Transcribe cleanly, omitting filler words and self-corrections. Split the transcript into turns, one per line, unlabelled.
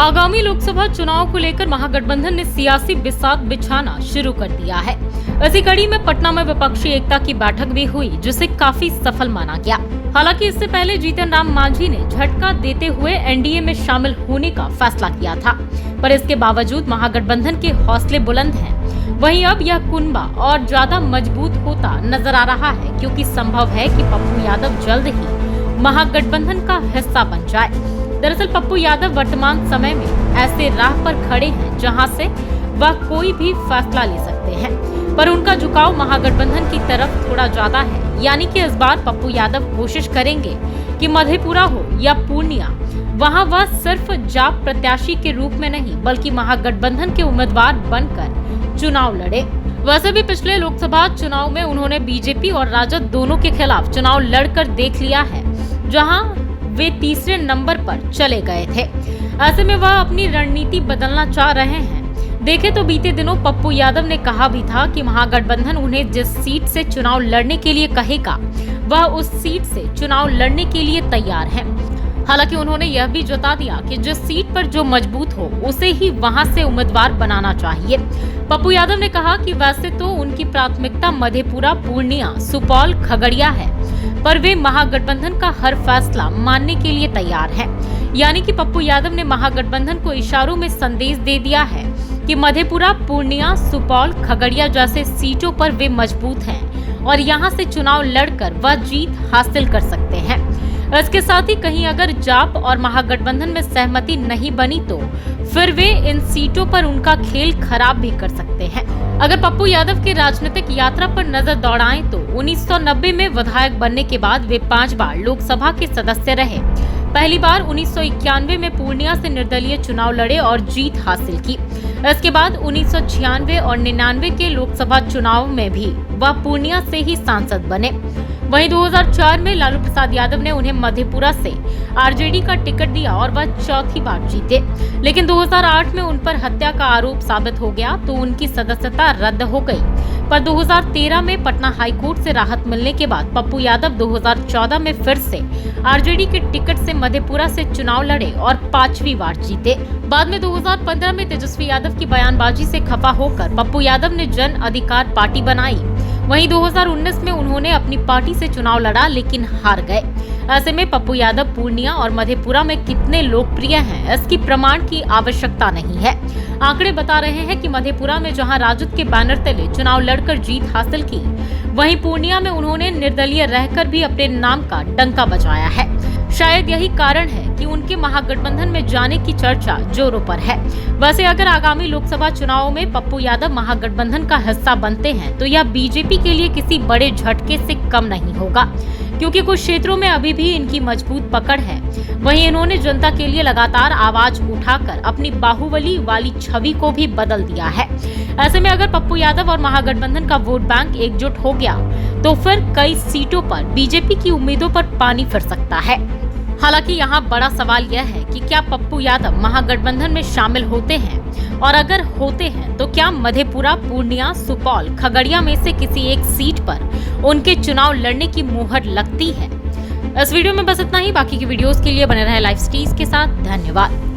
आगामी लोकसभा चुनाव को लेकर महागठबंधन ने सियासी बिसात बिछाना शुरू कर दिया है। इसी कड़ी में पटना में विपक्षी एकता की बैठक भी हुई, जिसे काफी सफल माना गया। हालांकि इससे पहले जीतन राम मांझी ने झटका देते हुए एनडीए में शामिल होने का फैसला किया था, पर इसके बावजूद महागठबंधन के हौसले बुलंद हैं। वहीं अब यह कुनबा और ज्यादा मजबूत होता नजर आ रहा है, क्योंकि संभव है कि पप्पू यादव जल्द ही महागठबंधन का हिस्सा बन जाए। दरअसल पप्पू यादव वर्तमान समय में ऐसे राह पर खड़े हैं जहां से वह कोई भी फैसला ले सकते हैं, पर उनका झुकाव महागठबंधन की तरफ थोड़ा ज्यादा है। यानी कि इस बार पप्पू यादव कोशिश करेंगे कि मधेपुरा हो या पूर्णिया, वहां वह सिर्फ जाप प्रत्याशी के रूप में नहीं बल्कि महागठबंधन के उम्मीदवार बनकर चुनाव लड़े। वैसे भी पिछले लोकसभा चुनाव में उन्होंने बीजेपी और राजद दोनों के खिलाफ चुनाव लड़कर देख लिया है, जहां वे तीसरे नंबर पर चले गए थे। ऐसे में वह अपनी रणनीति बदलना चाह रहे हैं। देखे तो बीते दिनों पप्पू यादव ने कहा भी था कि महागठबंधन उन्हें जिस सीट से चुनाव लड़ने के लिए कहेगा, वह उस सीट से चुनाव लड़ने के लिए तैयार है। हालांकि उन्होंने यह भी जता दिया कि जिस सीट पर जो मजबूत हो उसे ही वहां से उम्मीदवार बनाना चाहिए। पप्पू यादव ने कहा कि वैसे तो उनकी प्राथमिकता मधेपुरा, पूर्णिया, सुपौल, खगड़िया है, पर वे महागठबंधन का हर फैसला मानने के लिए तैयार हैं। यानी कि पप्पू यादव ने महागठबंधन को इशारों में संदेश दे दिया है कि मधेपुरा, पूर्णिया, सुपौल, खगड़िया जैसे सीटों पर वे मजबूत हैं और यहां से चुनाव लड़कर वह जीत हासिल कर सकते हैं। इसके साथ ही कहीं अगर जाप और महागठबंधन में सहमति नहीं बनी तो फिर वे इन सीटों पर उनका खेल खराब भी कर सकते हैं। अगर पप्पू यादव की राजनीतिक यात्रा पर नजर दौड़ाएं तो 1990 में विधायक बनने के बाद वे 5 बार लोकसभा के सदस्य रहे। पहली बार 1991 में पूर्णिया से निर्दलीय चुनाव लड़े और जीत हासिल की। इसके बाद 1996 और 99 के लोकसभा चुनाव में भी वह पूर्णिया से ही सांसद बने। वहीं 2004 में लालू प्रसाद यादव ने उन्हें मधेपुरा से आरजेडी का टिकट दिया और वह चौथी बार जीते। लेकिन 2008 में उन पर हत्या का आरोप साबित हो गया तो उनकी सदस्यता रद्द हो गई। पर 2013 में पटना हाईकोर्ट से राहत मिलने के बाद पप्पू यादव 2014 में फिर से आरजेडी के टिकट से मधेपुरा से चुनाव लड़े और 5वीं बार जीते। बाद में 2015 में तेजस्वी यादव की बयानबाजी से खफा होकर पप्पू यादव ने जन अधिकार पार्टी बनाई। वहीं 2019 में उन्होंने अपनी पार्टी से चुनाव लड़ा लेकिन हार गए। ऐसे में पप्पू यादव पूर्णिया और मधेपुरा में कितने लोकप्रिय हैं, इसकी प्रमाण की आवश्यकता नहीं है। आंकड़े बता रहे हैं कि मधेपुरा में जहां राजद के बैनर तले चुनाव लड़कर जीत हासिल की, वहीं पूर्णिया में उन्होंने निर्दलीय रहकर भी अपने नाम का डंका बजाया है। शायद यही कारण है कि उनके महागठबंधन में जाने की चर्चा जोरों पर है। वैसे अगर आगामी लोकसभा चुनाव में पप्पू यादव महागठबंधन का हिस्सा बनते हैं तो यह बीजेपी के लिए किसी बड़े झटके से कम नहीं होगा, क्योंकि कुछ क्षेत्रों में अभी भी इनकी मजबूत पकड़ है। वहीं इन्होंने जनता के लिए लगातार आवाज उठाकर अपनी बाहुबली वाली छवि को भी बदल दिया है। ऐसे में अगर पप्पू यादव और महागठबंधन का वोट बैंक एकजुट हो गया तो फिर कई सीटों पर बीजेपी की उम्मीदों पर पानी फिर सकता है। हालांकि यहाँ बड़ा सवाल यह है कि क्या पप्पू यादव महागठबंधन में शामिल होते हैं, और अगर होते हैं तो क्या मधेपुरा, पूर्णिया, सुपौल, खगड़िया में से किसी एक सीट पर उनके चुनाव लड़ने की मुहर लगती है। इस वीडियो में बस इतना ही। बाकी की वीडियोस के लिए बने रहे लाइव स्टीज के साथ। धन्यवाद।